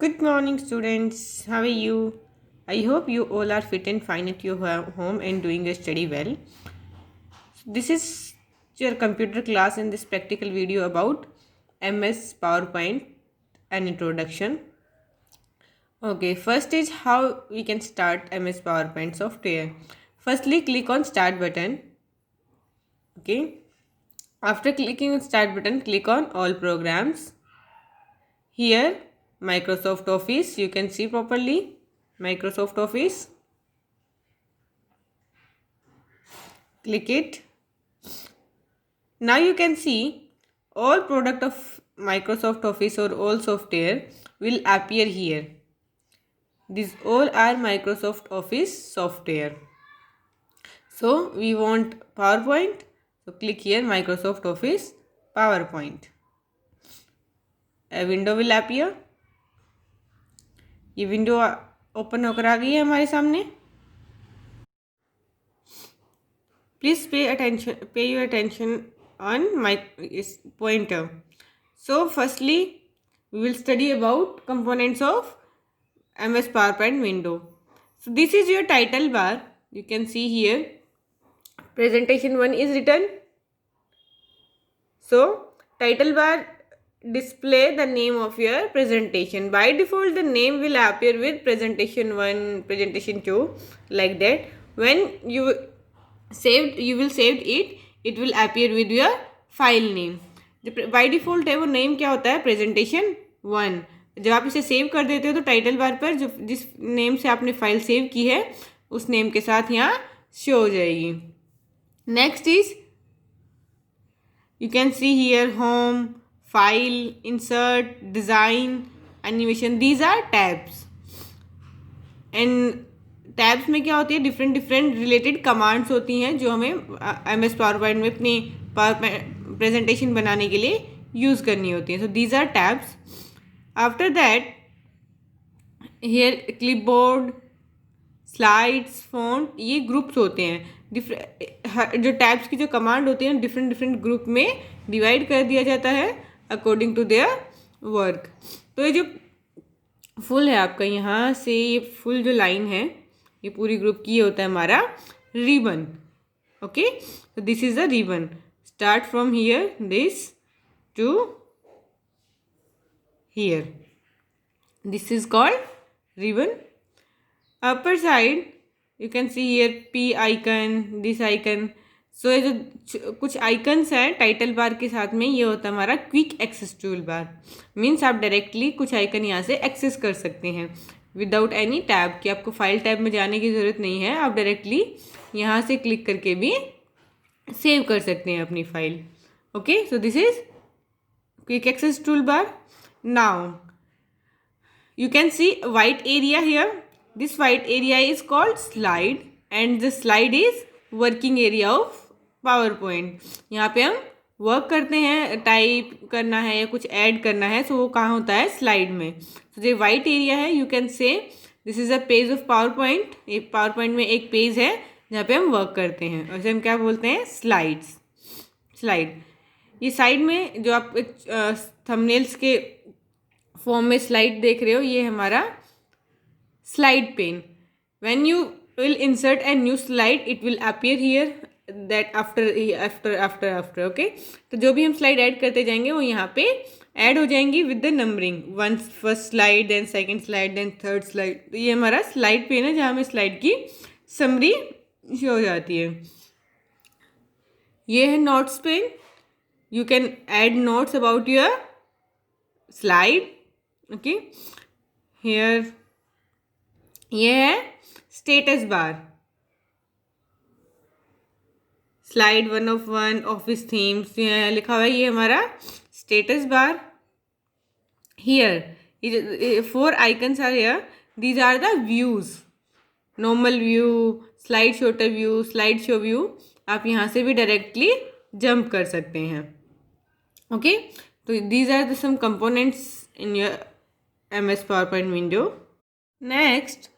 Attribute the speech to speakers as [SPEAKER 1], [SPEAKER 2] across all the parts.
[SPEAKER 1] Good morning, students. How are you? I hope you all are fit and fine at your home and doing your study well. This is your computer class in this practical video about MS PowerPoint and introduction. Okay, first is how we can start MS PowerPoint software. Firstly, click on Start button. Okay. After clicking on Start button, click on All Programs. Here, Microsoft Office, you can see properly. Microsoft Office. Click it. Now you can see all product of Microsoft Office or all software will appear here. These all are Microsoft Office software. So we want PowerPoint. So click here Microsoft Office PowerPoint. A window will appear. ये window open होकर आ गई है हमारे सामने. Please pay your attention on my pointer. So firstly, we will study about components of MS PowerPoint window. So this is your title bar. You can see here presentation 1 is written. So title bar display the name of your presentation. By default the name will appear with presentation 1, presentation 2 like that. When you will save it will appear with your file name. By default है वो name क्या होता है presentation 1. जब आप इसे save कर देते हो तो टाइटल बार पर जो जिस नेम से आपने फाइल सेव की है उस नेम के साथ यहाँ शो हो जाएगी. Next is you can see here home, file, insert, design, animation. These are tabs. And tabs में क्या होती है डिफरेंट रिलेटेड कमांड्स होती हैं जो हमें MS PowerPoint में अपनी प्रेजेंटेशन बनाने के लिए यूज़ करनी होती हैं. So these are tabs. After that here clipboard, slides, font, ये ग्रुप्स होते हैं. जो टैब्स की जो कमांड होती है डिफरेंट ग्रुप में डिवाइड कर दिया जाता है अकॉर्डिंग टू देयर वर्क. तो ये जो फुल है आपका यहाँ से ये फुल जो लाइन है ये पूरी ग्रुप की होता है हमारा रिबन. ओके, तो this is the ribbon. Start from here this to here. This is called ribbon. Upper side you can see here P icon, this icon. So ये जो कुछ आइकन्स हैं टाइटल बार के साथ में ये होता है हमारा quick access tool bar. Means आप डायरेक्टली कुछ आइकन यहाँ से एक्सेस कर सकते हैं विदाउट एनी टैब. कि आपको फाइल टैब में जाने की ज़रूरत नहीं है. आप डायरेक्टली यहाँ से क्लिक करके भी सेव कर सकते हैं अपनी file. Okay, so this is quick access tool bar. Now you can see white area here. This white area is called slide and the slide is working area of PowerPoint. यहाँ पे हम work करते हैं, type करना है या कुछ add करना है. सो वो कहाँ होता है स्लाइड में. तो जो वाइट एरिया है you can say this is a page of PowerPoint. एक पावरपॉइंट में एक पेज है जहाँ पे हम वर्क करते हैं और इसे हम क्या बोलते हैं स्लाइड्स. स्लाइड ये साइड में जो आप थंबनेल्स के फॉर्म में स्लाइड देख रहे हो ये हमारा slide pane. When you will insert a new slide it will appear here that after. Okay, तो जो भी हम स्लाइड ऐड करते जाएंगे वो यहाँ पे ऐड हो जाएंगी with the numbering. One first slide, then second slide, then third slide. तो ये हमारा स्लाइड पेन है जहाँ हमें स्लाइड की समरी शो हो जाती है. ये है notes pen. You can add notes about your slide. Okay, here ये है status bar. Slide 1 of 1 office themes लिखा हुआ है ये हमारा status bar. Here 4 icons are here. These are the views. Normal view, slide sorter view, slide show view. आप यहाँ से भी डायरेक्टली जंप कर सकते हैं. ओके, तो these are the some components in your MS PowerPoint window. Next,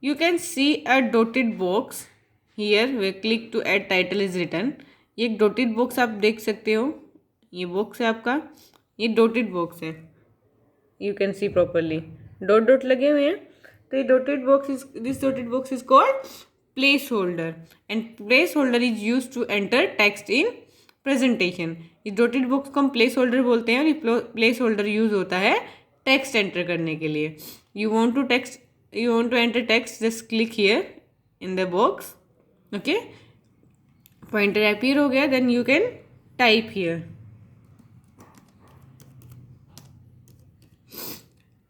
[SPEAKER 1] you can see a dotted box here where click to add title is written. ये एक dotted box आप देख सकते हो. ये box है आपका, ये dotted box है. You can see properly. Dot dot लगे हुए हैं, तो ये this dotted box is called place holder, and place holder is use to enter text in presentation. इस डॉटेड बॉक्स को हम प्लेस होल्डर बोलते हैं, और ये प्लेस होल्डर यूज होता है टेक्स्ट एंटर करने के लिए। You want to enter text, just click here in the box, okay, pointer appear हो गया, then you can type here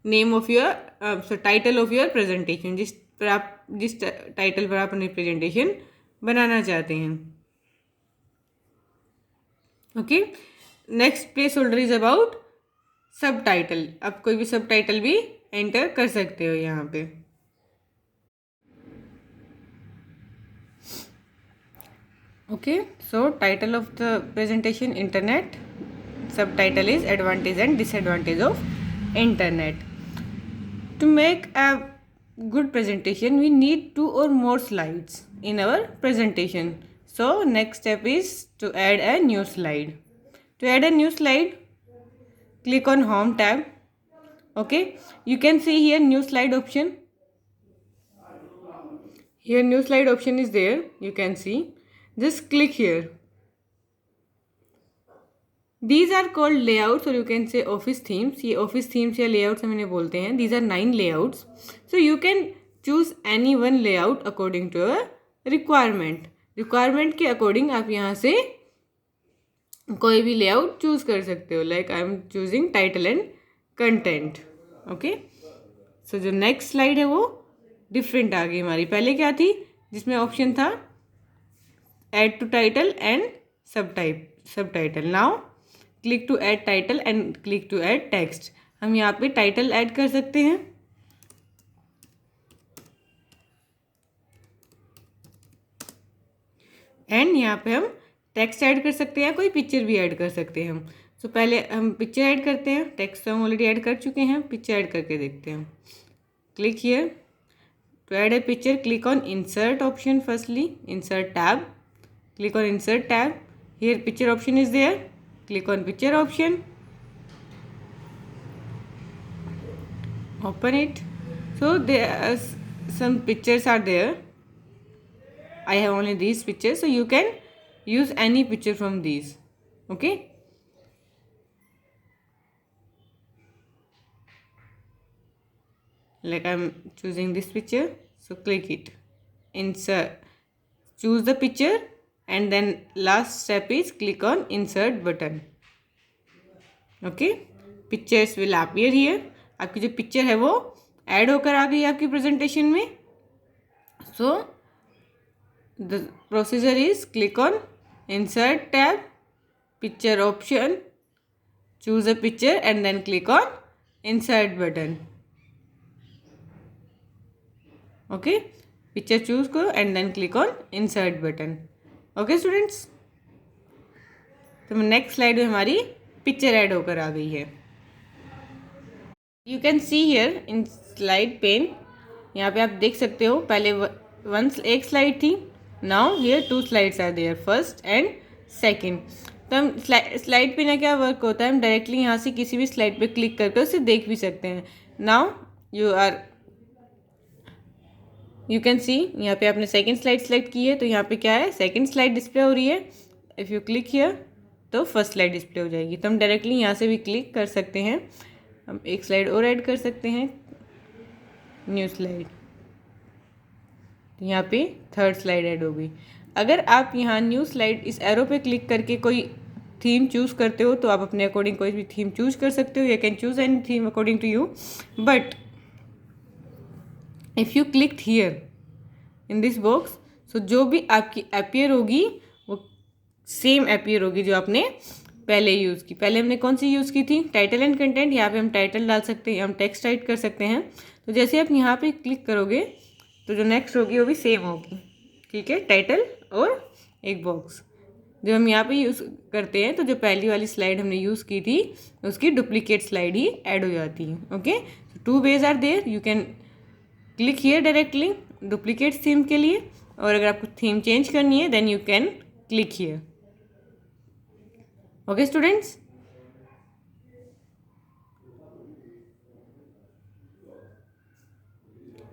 [SPEAKER 1] name of your title of your presentation, जिस title पर आप अपनी प्रेजेंटेशन बनाना चाहते हैं। Okay, next place holder is about subtitle. आप कोई भी सब टाइटल भी एंटर कर सकते हो यहाँ पे। Okay, so title of the presentation internet, sub title is advantage and disadvantage of internet. To make a good presentation, we need 2 or more slides in our presentation. So next step is to add a new slide. To add a new slide, click on Home tab. Okay, you can see here new slide option. Here new slide option is there. You can see. Just click here. These are called layouts, और you can say office themes. ये office themes या layouts हम इन्हें बोलते हैं. These are 9 layouts. So you can choose any one layout according to your requirement. Requirement के according आप यहाँ से कोई भी layout choose कर सकते हो. Like I am choosing title and content. Okay. So जो next slide है वो different आ गई हमारी. पहले क्या थी, जिसमें option था add to title and subtitle. Now click to add title and click to add text. हम यहाँ पे टाइटल ऐड कर सकते हैं, एंड यहाँ पे हम टेक्स्ट ऐड कर सकते हैं, कोई पिक्चर भी ऐड कर सकते हैं हम। तो पहले हम पिक्चर ऐड करते हैं, टेक्स्ट तो हम ऑलरेडी ऐड कर चुके हैं, पिक्चर ऐड करके देखते हैं। Click here to add a picture, click on insert option, firstly insert tab, click on insert tab, here picture option is there, click on picture option, open it. So there are some pictures are there. I have only these pictures, so you can use any picture from these. Okay, like I'm choosing this picture, so click it, insert, choose the picture, and then last step is click on insert button. Okay, pictures will appear here. आपकी जो picture है वो add होकर आ गई आपकी presentation में. So the procedure is click on insert tab, picture option, choose a picture, and then click on insert button. Okay, picture choose को and then click on insert button. Okay students, तो next slide में हमारी picture add होकर आ गई है. You can see here in slide pane, यहाँ पे आप देख सकते हो पहले एक स्लाइड थी, now here 2 slides are there, first and second. तो हम स्लाइड पे ना क्या वर्क होता है, हम डायरेक्टली यहाँ से किसी भी स्लाइड पे क्लिक करके उसे देख भी सकते हैं. नाउ यू कैन सी, यहाँ पे आपने सेकंड स्लाइड सेलेक्ट की है, तो यहाँ पे क्या है, सेकंड स्लाइड डिस्प्ले हो रही है. इफ़ यू क्लिक हियर तो फर्स्ट स्लाइड डिस्प्ले हो जाएगी. तो हम डायरेक्टली यहाँ से भी क्लिक कर सकते हैं. हम एक स्लाइड और ऐड कर सकते हैं, न्यू स्लाइड, यहाँ पे थर्ड स्लाइड ऐड होगी. अगर आप यहाँ न्यू स्लाइड इस एरो पे क्लिक करके कोई थीम चूज़ करते हो तो आप अपने अकॉर्डिंग कोई भी थीम चूज़ कर सकते हो. You can choose any theme according to you, but if you click here in this box, so जो भी आपकी अपीयर होगी वो सेम अपीयर होगी जो आपने पहले यूज़ की. पहले हमने कौन सी यूज़ की थी, टाइटल एंड कंटेंट. यहाँ पे हम टाइटल डाल सकते हैं, हम टेक्स्ट टाइप कर सकते हैं. तो जैसे आप यहाँ पे क्लिक करोगे तो जो नेक्स्ट होगी वो भी सेम होगी. ठीक है, टाइटल और एक बॉक्स जो हम यहाँ पे यूज़ करते हैं, तो जो पहली वाली स्लाइड हमने यूज़ की थी उसकी डुप्लीकेट स्लाइड ही ऐड हो जाती है. Okay, 2 ways are there, you can click here directly duplicate theme के लिए, और अगर आपको थीम चेंज करनी है then you can click here. Okay students,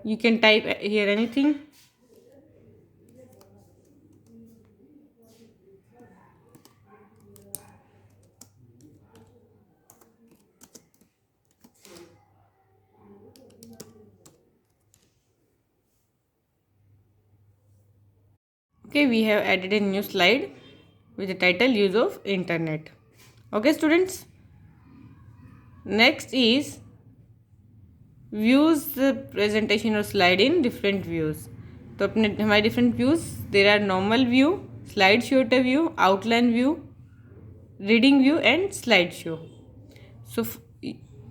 [SPEAKER 1] You can type here anything. Okay, we have added a new slide with the title use of internet. Okay students, next is views the presentation or slide in different views. तो अपने हमारे different views, there are normal view, slide shorter view, outline view, reading view and slide show. So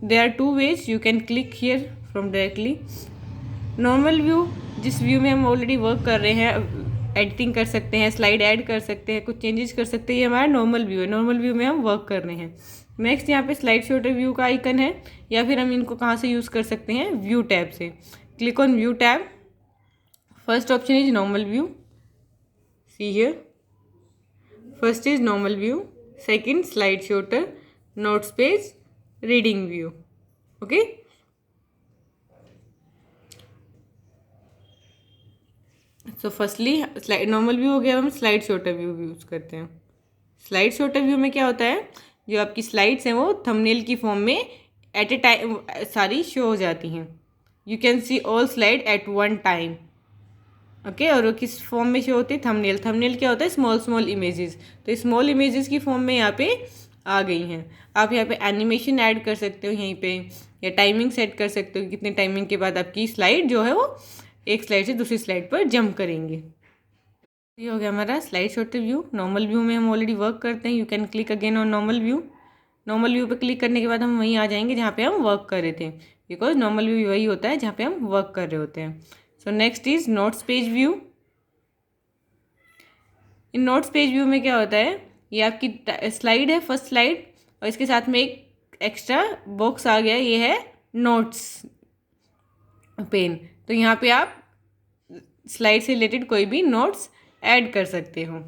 [SPEAKER 1] there are two ways you can click here from directly. Normal view, जिस view में हम already work कर रहे हैं, editing कर सकते हैं, slide add कर सकते हैं, कुछ चेंजेस कर सकते हैं, ये हमारा नॉर्मल व्यू है। नॉर्मल व्यू में हम वर्क कर रहे हैं। नेक्स्ट यहाँ पे स्लाइड शॉटर व्यू का आइकन है, या फिर हम इनको कहाँ से यूज़ कर सकते हैं, व्यू टैब से। Click on view tab. First option is normal view, see here, first is normal view, second slide sorter, notes page, reading view. Okay, so firstly slide normal view हो गया, हम slide sorter view use करते हैं। Slide sorter view में क्या होता है, जो आपकी स्लाइड्स हैं वो थंबनेल की फॉर्म में एट ए टाइम सारी शो हो जाती हैं। You can see all slide at one time. Okay, और वो किस फॉर्म में शो होती है, थंबनेल। थंबनेल क्या होता है, स्मॉल स्मॉल इमेजेस। तो स्मॉल इमेजेस की फॉर्म में यहाँ पे आ गई हैं। आप यहाँ पे एनिमेशन ऐड कर सकते हो यहीं पे, या टाइमिंग सेट कर सकते हो, कितने टाइमिंग के बाद आपकी स्लाइड जो है वो एक स्लाइड से दूसरी स्लाइड पर जंप करेंगे। ये हो गया हमारा slide sorter view. Normal view में हम ऑलरेडी वर्क करते हैं। You can click again on normal view. Normal view पे क्लिक करने के बाद हम वहीं आ जाएंगे जहाँ पे हम वर्क कर रहे थे, बिकॉज नॉर्मल व्यू वही होता है जहाँ पे हम वर्क कर रहे होते हैं। So next is notes page view. In notes page view में क्या होता है, ये आपकी स्लाइड है, फर्स्ट स्लाइड, और इसके साथ में एक एक्स्ट्रा बॉक्स आ गया, ये है नोट्स पेन। तो यहाँ पे आप स्लाइड से रिलेटेड कोई भी नोट्स ऐड कर सकते हो,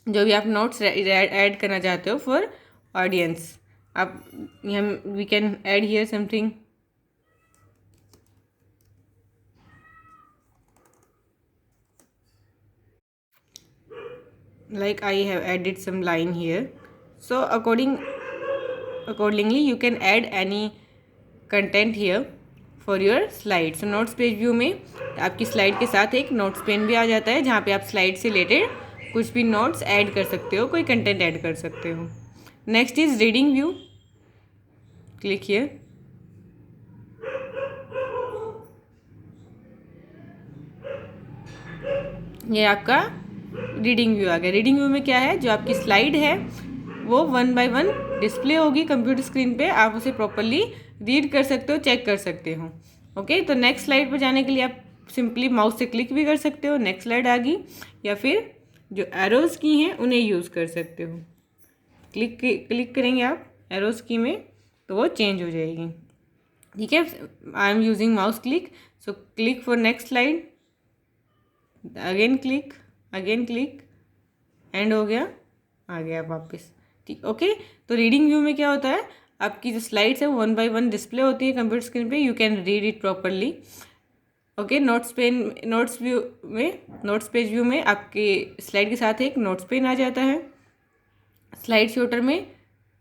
[SPEAKER 1] जो भी आप नोट्स ऐड करना चाहते हो फॉर ऑडियंस। आप यहाँ we can add here something, like I have added some line here. So accordingly you can add any content here for your slide. So notes page view में आपकी slide के साथ एक नोट्स पेन भी आ जाता है, जहाँ पे आप स्लाइड से रिलेटेड कुछ भी नोट्स ऐड कर सकते हो, कोई कंटेंट ऐड कर सकते हो। Next is reading view. Click here. ये आपका रीडिंग व्यू आ गया। रीडिंग व्यू में क्या है, जो आपकी स्लाइड है वो वन बाय वन डिस्प्ले होगी कंप्यूटर स्क्रीन पे, आप उसे प्रॉपरली रीड कर सकते हो, चेक कर सकते हो। ओके, तो नेक्स्ट स्लाइड पर जाने के लिए आप सिंपली माउस से क्लिक भी कर सकते हो, नेक्स्ट स्लाइड आ गई, या फिर जो एरोज की हैं उन्हें यूज़ कर सकते हो। क्लिक करेंगे आप एरोज की में तो वो चेंज हो जाएगी। ठीक है, I am using mouse click, so click for next slide, again click and हो गया, आ गया वापस। ठीक, ओके। तो रीडिंग व्यू में क्या होता है, आपकी जो स्लाइड्स है वो वन बाय वन डिस्प्ले होती है कंप्यूटर स्क्रीन पे, you can read it properly. Okay, notes page view में आपके स्लाइड के साथ एक नोट्स पेन आ जाता है। स्लाइड शॉटर में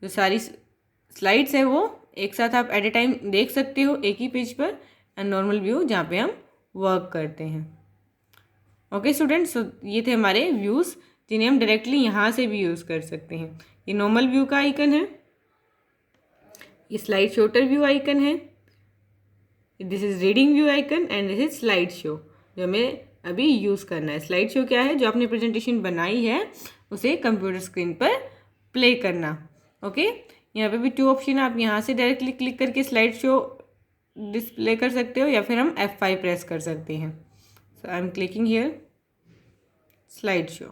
[SPEAKER 1] जो सारी स्लाइड्स है वो एक साथ आप एट ए टाइम देख सकते हो एक ही पेज पर, एंड नॉर्मल व्यू जहाँ पे हम वर्क करते हैं। ओके स्टूडेंट्स, तो ये थे हमारे व्यूज़ जिन्हें हम डायरेक्टली यहाँ से भी यूज़ कर सकते हैं। ये नॉर्मल व्यू का आइकन है, ये स्लाइड शॉटर व्यू आइकन है, this is reading view icon, and this is slide show जो हमें अभी यूज़ करना है। स्लाइड शो क्या है, जो आपने प्रेजेंटेशन बनाई है उसे कंप्यूटर स्क्रीन पर प्ले करना। ओके, यहाँ पे भी टू ऑप्शन है, आप यहाँ से डायरेक्टली क्लिक करके स्लाइड शो डिस्प्ले कर सकते हो, या फिर हम F5 प्रेस कर सकते हैं। So I am clicking here slide show.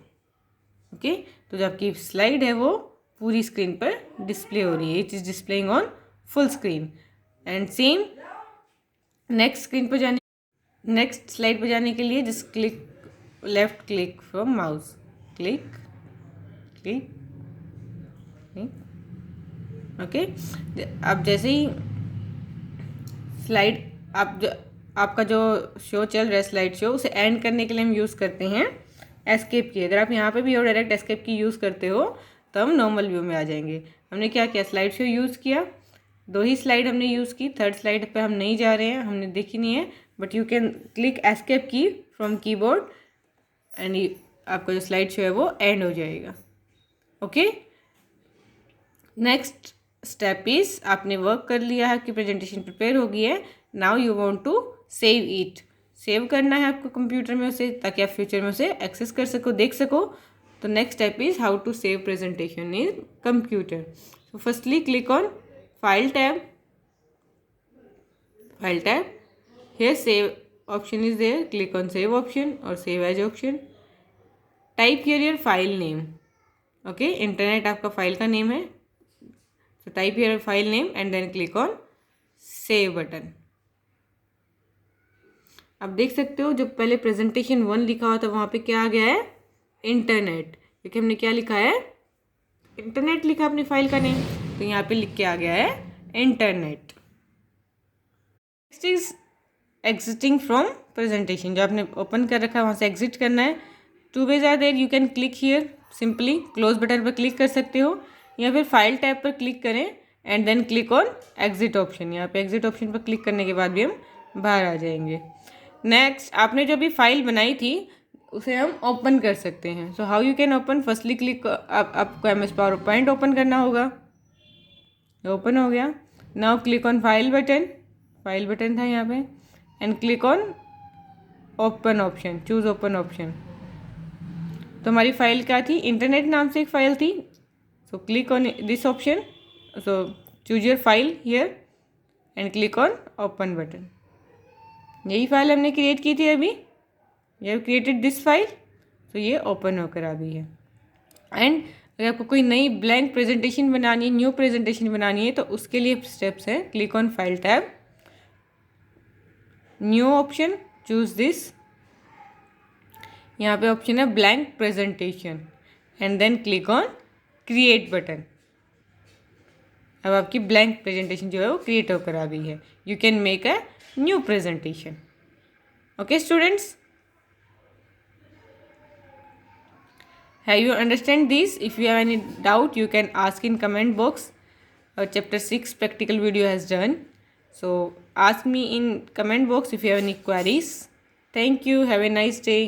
[SPEAKER 1] Okay, तो जो आपकी स्लाइड है वो पूरी स्क्रीन पर डिस्प्ले हो रही है, it is displaying on full screen. And same next slide पर जाने के लिए just left click from mouse, click. Okay, अब जैसे ही स्लाइड आप आपका जो शो चल रहा है स्लाइड शो, उसे एंड करने के लिए हम यूज़ करते हैं एस्केप की। अगर आप यहाँ पे भी और डायरेक्ट एस्केप की यूज़ करते हो तो हम नॉर्मल व्यू में आ जाएंगे। हमने क्या किया, स्लाइड शो यूज़ किया, 2 ही स्लाइड हमने यूज़ की, थर्ड स्लाइड पे हम नहीं जा रहे हैं, हमने देखी नहीं है, but you can click escape key from keyboard and आपका जो स्लाइड शो है वो एंड हो जाएगा। ओके, नेक्स्ट स्टेप इज आपने वर्क कर लिया है, आपकी प्रेजेंटेशन प्रिपेयर हो गई है। Now you want to save it, save करना है आपको कंप्यूटर में उसे, ताकि आप फ्यूचर में उसे एक्सेस कर सको, देख सको। तो next step is how to save presentation in computer. So firstly click on file tab, file tab, here save option is there, click on save option or save as option, type here your file name, okay, internet आपका file का name है, so type here file name and then click on save button। आप देख सकते हो जो पहले presentation 1 लिखा हुआ था वहाँ पे क्या आ गया है, इंटरनेट, क्योंकि हमने क्या लिखा है, इंटरनेट लिखा अपनी फाइल का नेम, तो यहाँ पे लिख के आ गया है internet. Next is exiting from presentation, जो आपने ओपन कर रखा है वहाँ से एग्जिट करना है। 2 ways are there, you can click here, simply close button पर क्लिक कर सकते हो, या फिर फाइल टैब पर क्लिक करें and then click on exit option. यहाँ पे एग्जिट ऑप्शन पर क्लिक करने के बाद भी हम बाहर आ जाएंगे। नेक्स्ट, आपने जो भी फाइल बनाई थी उसे हम ओपन कर सकते हैं। So how you can open, firstly click, आपको MS पावर पॉइंट ओपन करना होगा, ओपन हो गया। Now click on file button, file button था यहाँ पे, and click on open option, choose open option. तो हमारी फाइल क्या थी, इंटरनेट नाम से एक फाइल थी। So click on this option, so choose your file here and click on open button. यही फाइल हमने क्रिएट की थी अभी, you have created this file, तो ये ओपन होकर आ गई है। एंड अगर आपको कोई नई ब्लैंक प्रेजेंटेशन बनानी है, न्यू प्रेजेंटेशन बनानी है, तो उसके लिए स्टेप्स हैं, click on file tab, new option, choose this, यहाँ पे ऑप्शन है blank presentation and then click on create button. अब आपकी ब्लैंक प्रेजेंटेशन जो है वो क्रिएट होकर आ गई है, you can make a new presentation. Okay students, have you understand this? If you have any doubt you can ask in comment box. Chapter 6 practical video has done, so ask me in comment box if you have any queries. Thank you, have a nice day.